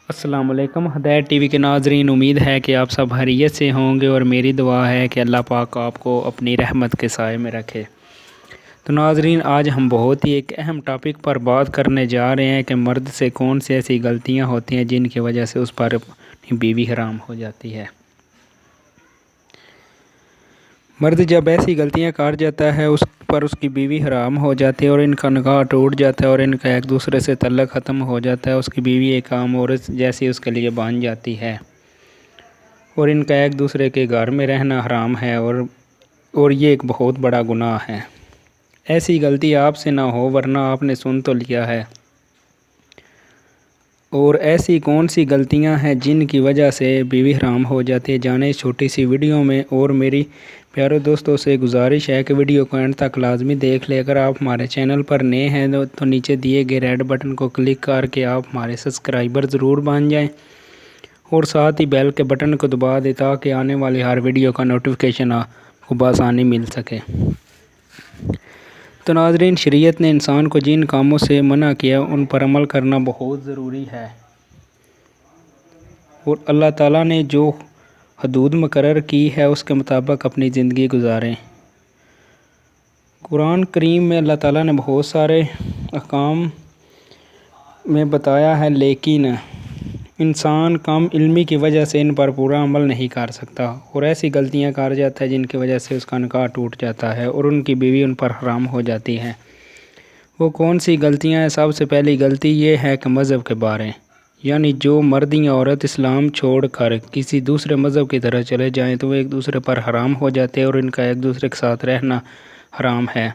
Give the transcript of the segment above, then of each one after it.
السلام علیکم ہدایت ٹی وی کے ناظرین، امید ہے کہ آپ سب خیریت سے ہوں گے اور میری دعا ہے کہ اللہ پاک آپ کو اپنی رحمت کے سائے میں رکھے۔ تو ناظرین، آج ہم بہت ہی ایک اہم ٹاپک پر بات کرنے جا رہے ہیں کہ مرد سے کون سی ایسی غلطیاں ہوتی ہیں جن کی وجہ سے اس پر اپنی بیوی حرام ہو جاتی ہے۔ مرد جب ایسی غلطیاں کر جاتا ہے اس پر اس کی بیوی حرام ہو جاتی ہے اور ان کا نکاح ٹوٹ جاتا ہے اور ان کا ایک دوسرے سے تعلق ختم ہو جاتا ہے۔ اس کی بیوی ایک عام عورت جیسی اس کے لیے بن جاتی ہے اور ان کا ایک دوسرے کے گھر میں رہنا حرام ہے اور یہ ایک بہت بڑا گناہ ہے۔ ایسی غلطی آپ سے نہ ہو، ورنہ آپ نے سن تو لیا ہے۔ اور ایسی کون سی غلطیاں ہیں جن کی وجہ سے بیوی حرام ہو جاتی ہے، جانے اس چھوٹی سی ویڈیو میں۔ اور میری پیارے دوستوں سے گزارش ہے کہ ویڈیو کو اینڈ تک لازمی دیکھ لیں۔ اگر آپ ہمارے چینل پر نئے ہیں تو نیچے دیے گئے ریڈ بٹن کو کلک کر کے آپ ہمارے سبسکرائبر ضرور بن جائیں اور ساتھ ہی بیل کے بٹن کو دبا دیں تاکہ آنے والی ہر ویڈیو کا نوٹیفیکیشن آپ کو بآسانی مل سکے۔ تو ناظرین، شریعت نے انسان کو جن کاموں سے منع کیا ان پر عمل کرنا بہت ضروری ہے اور اللہ تعالیٰ نے جو حدود مقرر کی ہے اس کے مطابق اپنی زندگی گزاریں۔ قرآن کریم میں اللہ تعالیٰ نے بہت سارے احکام میں بتایا ہے، لیکن انسان کم علمی کی وجہ سے ان پر پورا عمل نہیں کر سکتا اور ایسی غلطیاں کر جاتا ہے جن کی وجہ سے اس کا نکاح ٹوٹ جاتا ہے اور ان کی بیوی ان پر حرام ہو جاتی ہے۔ وہ کون سی غلطیاں ہیں؟ سب سے پہلی غلطی یہ ہے کہ مذہب کے بارے، یعنی جو مرد یا عورت اسلام چھوڑ کر کسی دوسرے مذہب کی طرف چلے جائیں تو وہ ایک دوسرے پر حرام ہو جاتے ہیں اور ان کا ایک دوسرے کے ساتھ رہنا حرام ہے۔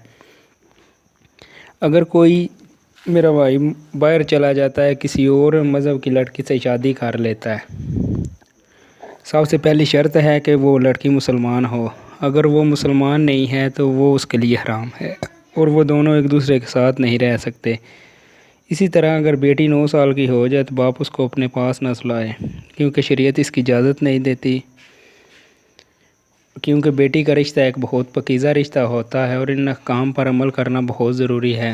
اگر کوئی میرا بھائی باہر چلا جاتا ہے، کسی اور مذہب کی لڑکی سے شادی کر لیتا ہے، سب سے پہلی شرط ہے کہ وہ لڑکی مسلمان ہو۔ اگر وہ مسلمان نہیں ہے تو وہ اس کے لیے حرام ہے اور وہ دونوں ایک دوسرے کے ساتھ نہیں رہ سکتے۔ اسی طرح اگر بیٹی 9 سال کی ہو جائے تو باپ اس کو اپنے پاس نہ سلائے، کیونکہ شریعت اس کی اجازت نہیں دیتی، کیونکہ بیٹی کا رشتہ ایک بہت پاکیزہ رشتہ ہوتا ہے اور ان احکام پر عمل کرنا بہت ضروری ہے۔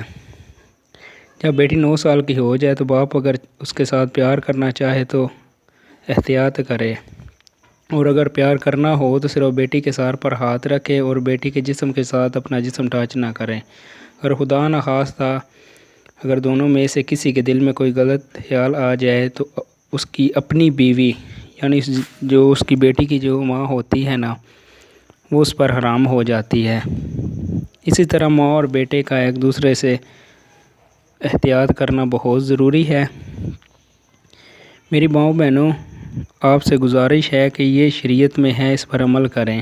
جب بیٹی 9 سال کی ہو جائے تو باپ اگر اس کے ساتھ پیار کرنا چاہے تو احتیاط کرے، اور اگر پیار کرنا ہو تو صرف بیٹی کے سر پر ہاتھ رکھے اور بیٹی کے جسم کے ساتھ اپنا جسم ٹچ نہ کرے۔ اگر خدا نخواستہ اگر دونوں میں سے کسی کے دل میں کوئی غلط خیال آ جائے تو اس کی اپنی بیوی، یعنی جو اس کی بیٹی کی جو ماں ہوتی ہے نا، وہ اس پر حرام ہو جاتی ہے۔ اسی طرح ماں اور بیٹے کا ایک دوسرے سے احتیاط کرنا بہت ضروری ہے۔ میری ماؤں بہنوں، آپ سے گزارش ہے کہ یہ شریعت میں ہے، اس پر عمل کریں۔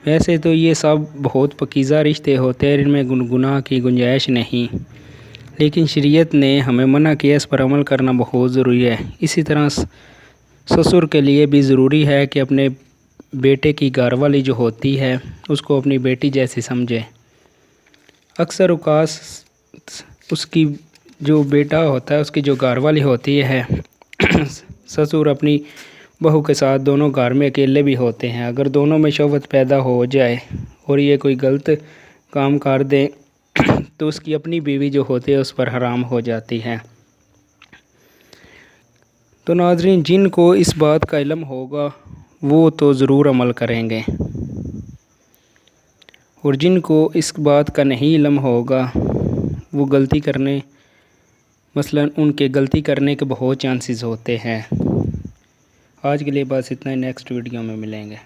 ویسے تو یہ سب بہت پاکیزہ رشتے ہوتے ہیں، ان میں گناہ کی گنجائش نہیں، لیکن شریعت نے ہمیں منع کیا، اس پر عمل کرنا بہت ضروری ہے۔ اسی طرح سسر کے لیے بھی ضروری ہے کہ اپنے بیٹے کی گھر والی جو ہوتی ہے اس کو اپنی بیٹی جیسی سمجھے۔ اکثر اوقات اس کی جو بیٹا ہوتا ہے، اس کی جو گھر والی ہوتی ہے، سسر اپنی بہو کے ساتھ دونوں گھر میں اکیلے بھی ہوتے ہیں، اگر دونوں میں شہوت پیدا ہو جائے اور یہ کوئی غلط کام کر دیں تو اس کی اپنی بیوی جو ہوتی ہے اس پر حرام ہو جاتی ہے۔ تو ناظرین، جن کو اس بات کا علم ہوگا وہ تو ضرور عمل کریں گے، اور جن کو اس بات کا نہیں علم ہوگا وہ غلطی کرنے، مثلاً ان کے غلطی کرنے کے بہت چانسز ہوتے ہیں۔ آج کے لیے بس اتنا ہی، نیکسٹ ویڈیو میں ملیں گے۔